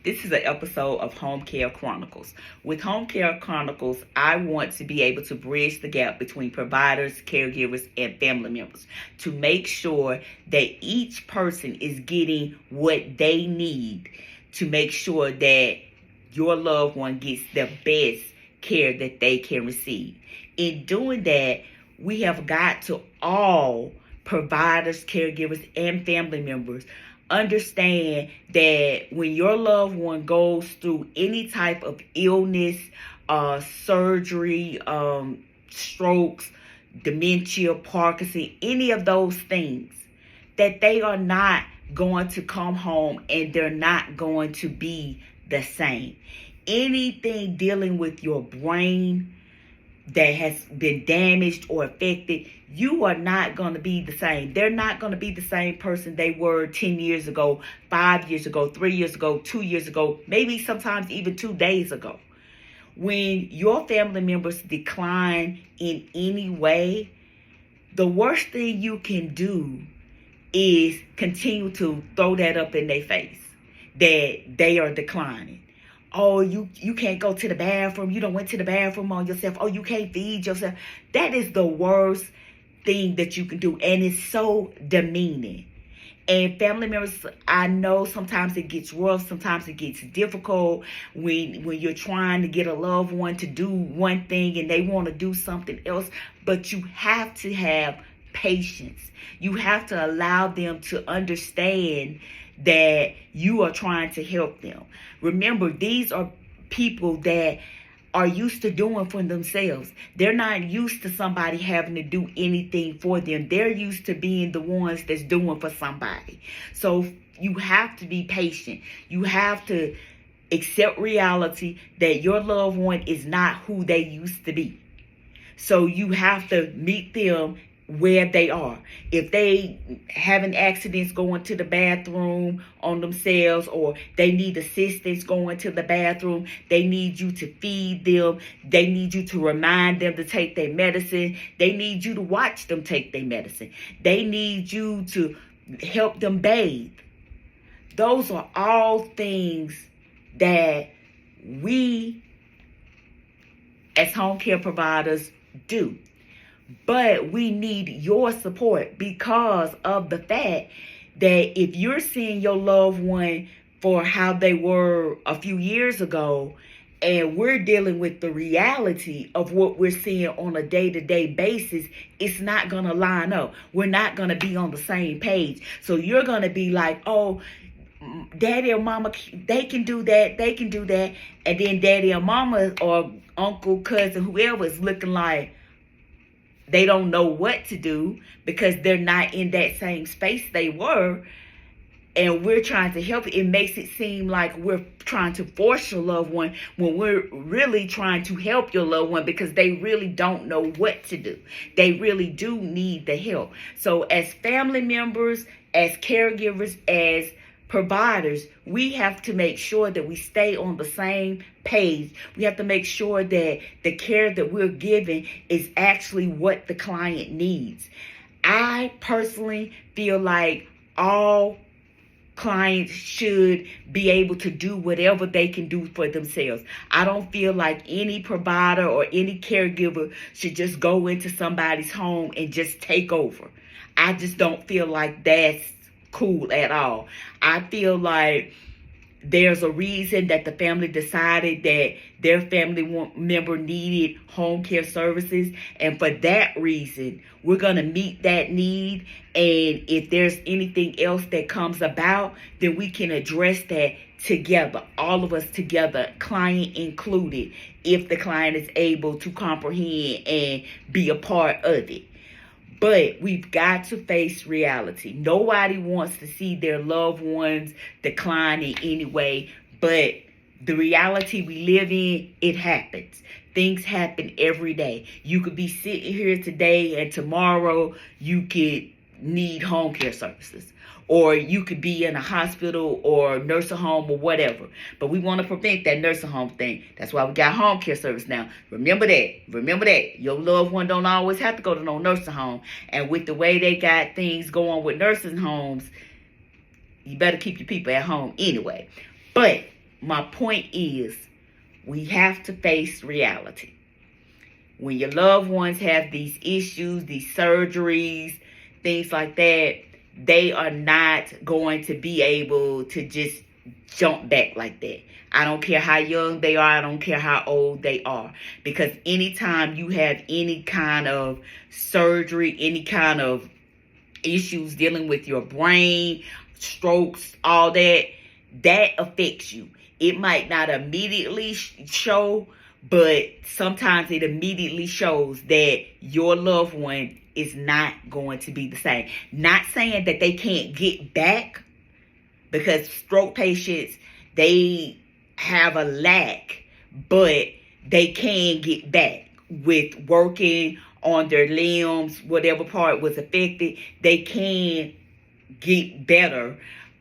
This is an episode of Homecare Chronicles. With Homecare Chronicles, I want to be able to bridge the gap between providers, caregivers, and family members to make sure that each person is getting what they need to make sure that your loved one gets the best care that they can receive. In doing that, we have got to all providers, caregivers, and family members understand that when your loved one goes through any type of illness, surgery, strokes, dementia, Parkinson, any of those things, that they are not going to come home and they're not going to be the same. Anything dealing with your brain that has been damaged or affected, you are not going to be the same. They're not going to be the same person they were 10 years ago, 5 years ago, 3 years ago, 2 years ago, maybe sometimes even 2 days ago. When your family members decline in any way, the worst thing you can do is continue to throw that up in their face, that they are declining. Oh, you can't go to the bathroom. You don't went to the bathroom on yourself. Oh, you can't feed yourself. That is the worst thing that you can do. And it's so demeaning. And family members, I know sometimes it gets rough. Sometimes it gets difficult when you're trying to get a loved one to do one thing and they want to do something else. But you have to have patience. You have to allow them to understand that you are trying to help them. Remember, these are people that are used to doing for themselves. They're not used to somebody having to do anything for them. They're used to being the ones that's doing for somebody. So you have to be patient. You have to accept reality that your loved one is not who they used to be. So you have to meet them where they are. If they having accidents going to the bathroom on themselves, or they need assistance going to the bathroom, they need you to feed them. They need you to remind them to take their medicine. They need you to watch them take their medicine. They need you to help them bathe. Those are all things that we as home care providers do. But we need your support because of the fact that if you're seeing your loved one for how they were a few years ago, and we're dealing with the reality of what we're seeing on a day-to-day basis, it's not going to line up. We're not going to be on the same page. So you're going to be like, oh, daddy or mama, they can do that, they can do that. And then daddy or mama or uncle, cousin, whoever is looking like they don't know what to do because they're not in that same space they were. And we're trying to help. It makes it seem like we're trying to force your loved one when we're really trying to help your loved one because they really don't know what to do. They really do need the help. So as family members, as caregivers, as providers, we have to make sure that we stay on the same page. We have to make sure that the care that we're giving is actually what the client needs. I personally feel like all clients should be able to do whatever they can do for themselves. I don't feel like any provider or any caregiver should just go into somebody's home and just take over. I just don't feel like that's cool at all. I feel like there's a reason that the family decided that their family member needed home care services. And for that reason, we're going to meet that need. And if there's anything else that comes about, then we can address that together, all of us together, client included, if the client is able to comprehend and be a part of it. But we've got to face reality. Nobody wants to see their loved ones decline in any way. But the reality we live in, it happens. Things happen every day. You could be sitting here today and tomorrow you could need home care services. Or you could be in a hospital or nursing home or whatever. But we want to prevent that nursing home thing. That's why we got home care service now. Remember that. Remember that. Your loved one don't always have to go to no nursing home. And with the way they got things going with nursing homes, you better keep your people at home anyway. But my point is, we have to face reality. When your loved ones have these issues, these surgeries, things like that, they are not going to be able to just jump back like that. I don't care how young they are. I don't care how old they are. Because anytime you have any kind of surgery, any kind of issues dealing with your brain, strokes, all that, that affects you. It might not immediately show, but sometimes it immediately shows that your loved one is not going to be the same. Not saying that they can't get back, because stroke patients, they have a lack, but they can get back with working on their limbs, whatever part was affected, they can get better.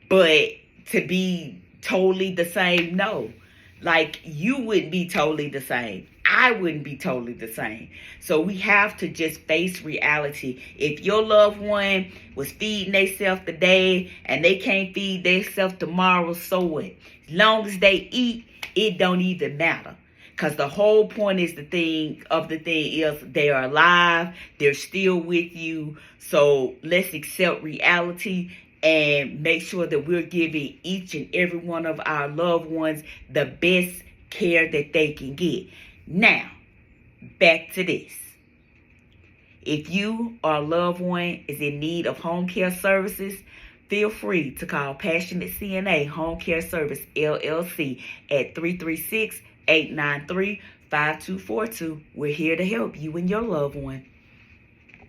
But to be totally the same, no. Like, you wouldn't be totally the same. I wouldn't be totally the same. So we have to just face reality. If your loved one was feeding themselves today and they can't feed themselves tomorrow, so what? As long as they eat, it don't even matter. Because the whole point is the thing is they are alive. They're still with you. So let's accept reality and make sure that we're giving each and every one of our loved ones the best care that they can get. Now, back to this. If you or a loved one is in need of home care services, feel free to call Passionate CNA Home Care Service, LLC at 336-893-5242. We're here to help you and your loved one.